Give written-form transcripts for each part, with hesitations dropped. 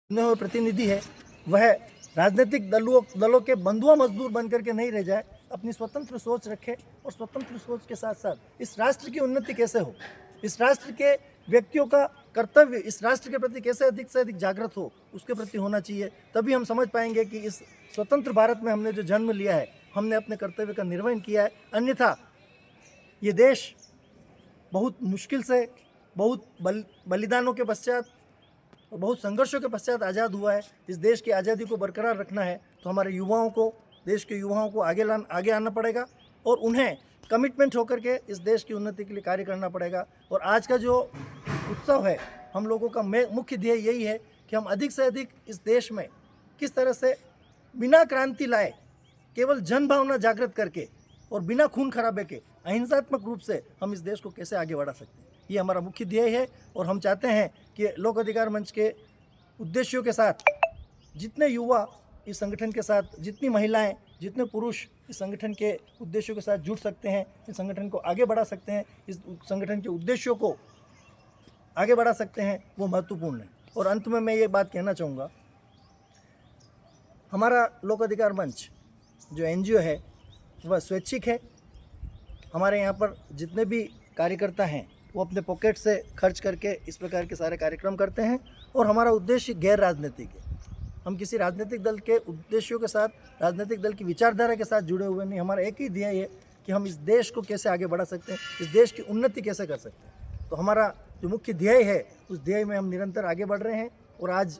चुने हुए प्रतिनिधि है वह राजनीतिक दलों के बंधुआ मजदूर बनकर के नहीं रह जाए, अपनी स्वतंत्र सोच रखे और स्वतंत्र सोच के साथ साथ इस राष्ट्र की उन्नति कैसे हो, इस राष्ट्र के व्यक्तियों का कर्तव्य इस राष्ट्र के प्रति कैसे अधिक से अधिक जागृत हो, उसके प्रति होना चाहिए। तभी हम समझ पाएंगे कि इस स्वतंत्र भारत में हमने जो जन्म लिया है, हमने अपने कर्तव्य का निर्वहन किया है। अन्यथा ये देश बहुत मुश्किल से, बहुत बलिदानों के पश्चात और बहुत संघर्षों के पश्चात आज़ाद हुआ है। इस देश की आज़ादी को बरकरार रखना है तो हमारे युवाओं को, देश के युवाओं को आगे आना पड़ेगा और उन्हें कमिटमेंट होकर के इस देश की उन्नति के लिए कार्य करना पड़ेगा। और आज का जो उत्सव है, हम लोगों का मुख्य ध्येय यही है कि हम अधिक से अधिक इस देश में किस तरह से बिना क्रांति लाए, केवल जन भावना जागृत करके और बिना खून खराबे के अहिंसात्मक रूप से हम इस देश को कैसे आगे बढ़ा सकते हैं, ये हमारा मुख्य ध्येय है। और हम चाहते हैं कि लोक अधिकार मंच के उद्देश्यों के साथ जितने युवा इस संगठन के साथ, जितनी महिलाएं, जितने पुरुष इस संगठन के उद्देश्यों के साथ जुड़ सकते हैं, इस संगठन को आगे बढ़ा सकते हैं, इस संगठन के उद्देश्यों को आगे बढ़ा सकते हैं, वो महत्वपूर्ण है। और अंत में मैं ये बात कहना चाहूँगा, हमारा लोक अधिकार मंच जो NGO है वह स्वैच्छिक है। हमारे यहाँ पर जितने भी कार्यकर्ता हैं वो अपने पॉकेट से खर्च करके इस प्रकार के सारे कार्यक्रम करते हैं और हमारा उद्देश्य गैर राजनीतिक है। हम किसी राजनीतिक दल के उद्देश्यों के साथ, राजनीतिक दल की विचारधारा के साथ जुड़े हुए नहीं। हमारा एक ही ध्येय है कि हम इस देश को कैसे आगे बढ़ा सकते हैं, इस देश की उन्नति कैसे कर सकते हैं। तो हमारा जो मुख्य ध्येय है, उस ध्येय में हम निरंतर आगे बढ़ रहे हैं। और आज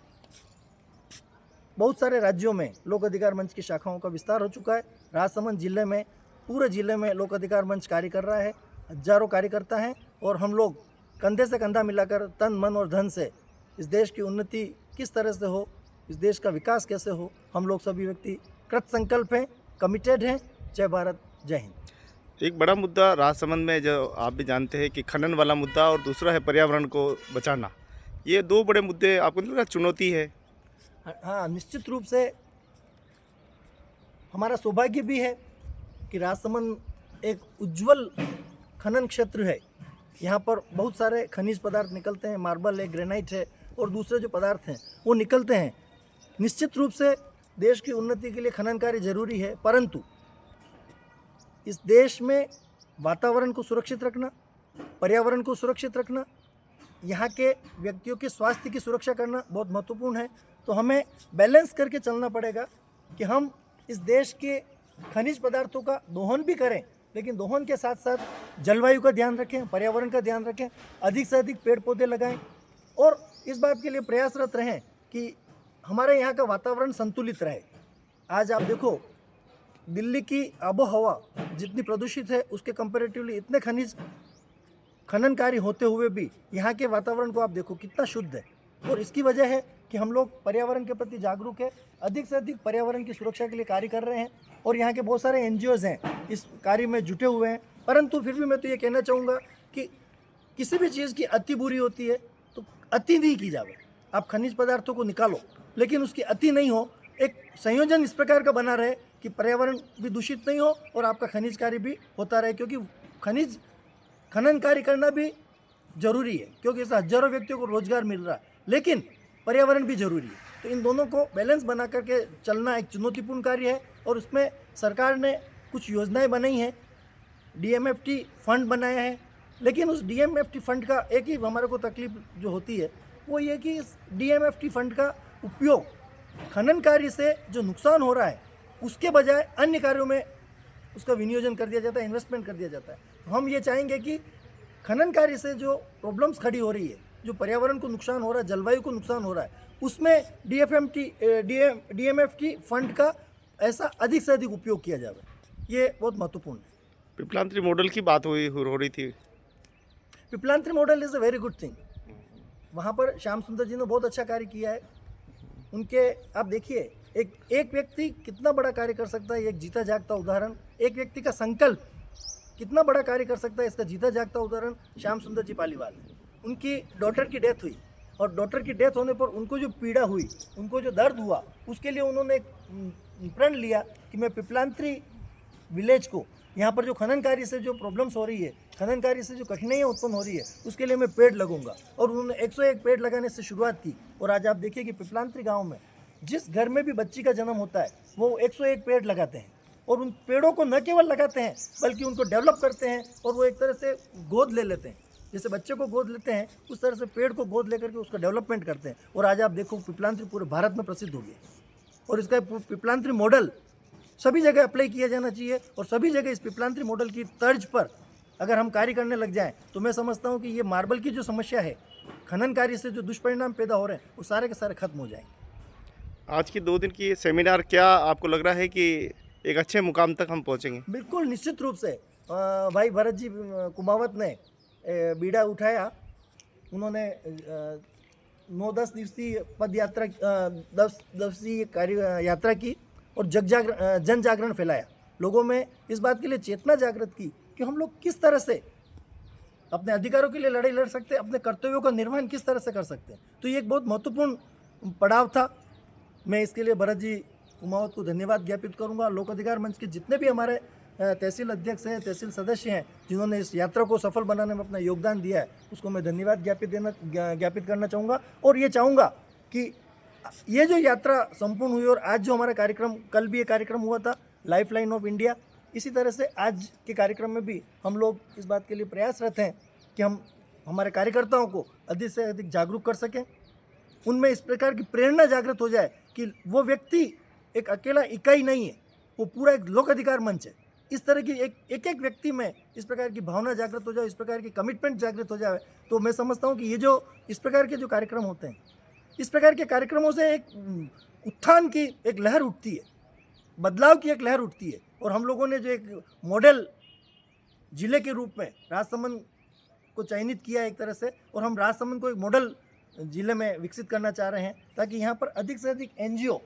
बहुत सारे राज्यों में लोक अधिकार मंच की शाखाओं का विस्तार हो चुका है। राजसमंद जिले में, पूरे जिले में लोक अधिकार मंच कार्य कर रहा है। हजारों कार्यकर्ता हैं और हम लोग कंधे से कंधा मिलाकर तन, मन और धन से इस देश की उन्नति किस तरह से हो, इस देश का विकास कैसे हो, हम लोग सभी व्यक्ति कृत संकल्प हैं, कमिटेड हैं। जय भारत, जय हिंद। एक बड़ा मुद्दा राजसमंद में, जो आप भी जानते हैं कि खनन वाला मुद्दा, और दूसरा है पर्यावरण को बचाना। ये दो बड़े मुद्दे आपको नहीं लगा चुनौती है? हाँ, निश्चित रूप से हमारा सौभाग्य भी है कि राजसमंद एक उज्जवल खनन क्षेत्र है। यहाँ पर बहुत सारे खनिज पदार्थ निकलते हैं, मार्बल है, ग्रेनाइट है और दूसरे जो पदार्थ हैं वो निकलते हैं। निश्चित रूप से देश की उन्नति के लिए खनन कार्य जरूरी है, परंतु इस देश में वातावरण को सुरक्षित रखना, पर्यावरण को सुरक्षित रखना, यहाँ के व्यक्तियों के स्वास्थ्य की सुरक्षा करना बहुत महत्वपूर्ण है। तो हमें बैलेंस करके चलना पड़ेगा कि हम इस देश के खनिज पदार्थों का दोहन भी करें, लेकिन दोहन के साथ साथ जलवायु का ध्यान रखें, पर्यावरण का ध्यान रखें, अधिक से अधिक पेड़ पौधे लगाएं और इस बात के लिए प्रयासरत रहें कि हमारे यहाँ का वातावरण संतुलित रहे। आज आप देखो, दिल्ली की आबोहवा जितनी प्रदूषित है, उसके कंपैरेटिवली इतने खनिज खनन कार्य होते हुए भी यहाँ के वातावरण को आप देखो कितना शुद्ध है। और इसकी वजह है कि हम लोग पर्यावरण के प्रति जागरूक है, अधिक से अधिक पर्यावरण की सुरक्षा के लिए कार्य कर रहे हैं और यहाँ के बहुत सारे NGOs हैं इस कार्य में जुटे हुए हैं। परंतु फिर भी मैं तो ये कहना चाहूँगा कि किसी भी चीज़ की अति बुरी होती है, तो अति नहीं की जाए। आप खनिज पदार्थों को निकालो, लेकिन उसकी अति नहीं हो। एक संयोजन इस प्रकार का बना रहे कि पर्यावरण भी दूषित नहीं हो और आपका खनिज कार्य भी होता रहे, क्योंकि खनिज खनन कार्य करना भी जरूरी है, क्योंकि इससे हजारों व्यक्तियों को रोजगार मिल रहा है, लेकिन पर्यावरण भी जरूरी है। तो इन दोनों को बैलेंस बना करके चलना एक चुनौतीपूर्ण कार्य है और उसमें सरकार ने कुछ योजनाएं बनाई हैं, DMFT फंड बनाया है। लेकिन उस DMFT फंड का एक ही हमारे को तकलीफ जो होती है वो ये कि इस DMFT फंड का उपयोग खनन कार्य से जो नुकसान हो रहा है उसके बजाय अन्य कार्यों में उसका विनियोजन कर दिया जाता है, इन्वेस्टमेंट कर दिया जाता है। तो हम ये चाहेंगे कि खनन कार्य से जो प्रॉब्लम्स खड़ी हो रही है, जो पर्यावरण को नुकसान हो रहा है, जलवायु को नुकसान हो रहा है, उसमें DMFT फंड का ऐसा अधिक से अधिक उपयोग किया जाए, ये बहुत महत्वपूर्ण है। पिपलांत्री मॉडल की बात हो रही थी। Piplantri model is a very good thing. वहाँ पर श्याम सुंदर जी ने बहुत अच्छा कार्य किया है। उनके आप देखिए, एक व्यक्ति कितना बड़ा कार्य कर सकता है, एक जीता जागता उदाहरण। एक व्यक्ति का संकल्प कितना बड़ा कार्य कर सकता है, इसका जीता जागता उदाहरण श्याम सुंदर जी पालीवाल है। उनकी डॉटर की डेथ हुई और डॉटर की डेथ होने पर उनको जो पीड़ा हुई, उनको जो दर्द हुआ, उसके लिए उन्होंने एक प्रण लिया कि मैं पिपलांत्री विलेज को, यहाँ पर जो खनन कार्य से जो प्रॉब्लम्स हो रही है, खनन कार्य से जो कठिनाइयाँ उत्पन्न हो रही है, उसके लिए मैं पेड़ लगूंगा। और उन्होंने 101 पेड़ लगाने से शुरुआत की। और आज आप देखिए कि पिपलांत्री गांव में जिस घर में भी बच्ची का जन्म होता है वो 101 पेड़ लगाते हैं। और उन पेड़ों को न केवल लगाते हैं बल्कि उनको डेवलप करते हैं और वो एक तरह से गोद ले लेते हैं। जैसे बच्चे को गोद लेते हैं उस तरह से पेड़ को गोद लेकर के उसका डेवलपमेंट करते हैं। और आज आप देखो पिपलांत्री पूरे भारत में प्रसिद्ध हो गया और इसका पिपलांत्री मॉडल सभी जगह अप्लाई किया जाना चाहिए। और सभी जगह इस पिपलांत्री मॉडल की तर्ज पर अगर हम कार्य करने लग जाएं तो मैं समझता हूं कि ये मार्बल की जो समस्या है, खनन कार्य से जो दुष्परिणाम पैदा हो रहे हैं, वो सारे के सारे खत्म हो जाएंगे। आज की 2 दिन की ये सेमिनार क्या आपको लग रहा है कि एक अच्छे मुकाम तक हम पहुंचेंगे? बिल्कुल निश्चित रूप से भाई भरत जी कुमावत ने बीड़ा उठाया। उन्होंने 9-10 दिवसीय पद यात्रा 10 दिवसीय कार्य यात्रा की और जन जागरण फैलाया। लोगों में इस बात के लिए चेतना जागृत की कि हम लोग किस तरह से अपने अधिकारों के लिए लड़ाई लड़ सकते हैं, अपने कर्तव्यों का निर्वहन किस तरह से कर सकते हैं। तो ये एक बहुत महत्वपूर्ण पड़ाव था। मैं इसके लिए भरत जी कुमावत को धन्यवाद ज्ञापित करूंगा। लोक अधिकार मंच के जितने भी हमारे तहसील अध्यक्ष हैं, तहसील सदस्य हैं, जिन्होंने इस यात्रा को सफल बनाने में अपना योगदान दिया है, उसको मैं धन्यवाद ज्ञापित करना चाहूँगा। और ये चाहूँगा कि ये जो यात्रा संपूर्ण हुई और आज जो हमारा कार्यक्रम, कल भी ये कार्यक्रम हुआ था लाइफ लाइन ऑफ इंडिया, इसी तरह से आज के कार्यक्रम में भी हम लोग इस बात के लिए प्रयासरत हैं कि हम हमारे कार्यकर्ताओं को अधिक से अधिक जागरूक कर सकें, उनमें इस प्रकार की प्रेरणा जागृत हो जाए कि वो व्यक्ति एक अकेला इकाई नहीं है, वो पूरा एक लोक अधिकार मंच है। इस तरह की एक व्यक्ति में इस प्रकार की भावना जागृत हो जाए, इस प्रकार की कमिटमेंट जागृत हो जाए, तो मैं समझता हूँ कि ये जो इस प्रकार के जो कार्यक्रम होते हैं, इस प्रकार के कार्यक्रमों से एक उत्थान की एक लहर उठती है, बदलाव की एक लहर उठती है। और हम लोगों ने जो एक मॉडल जिले के रूप में राजसमंद को चयनित किया है एक तरह से, और हम राजसमंद को एक मॉडल जिले में विकसित करना चाह रहे हैं ताकि यहाँ पर अधिक से अधिक एनजीओ,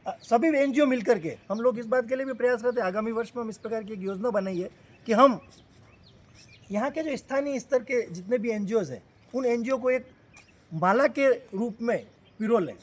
सभी एनजीओ मिलकर के हम लोग इस बात के लिए भी प्रयासरत हैं। आगामी वर्ष में हम इस प्रकार की एक योजना बनाई है कि हम यहाँ के जो स्थानीय स्तर के जितने भी एनजीओज हैं, उन एनजीओ को एक माला के रूप में पिरो लें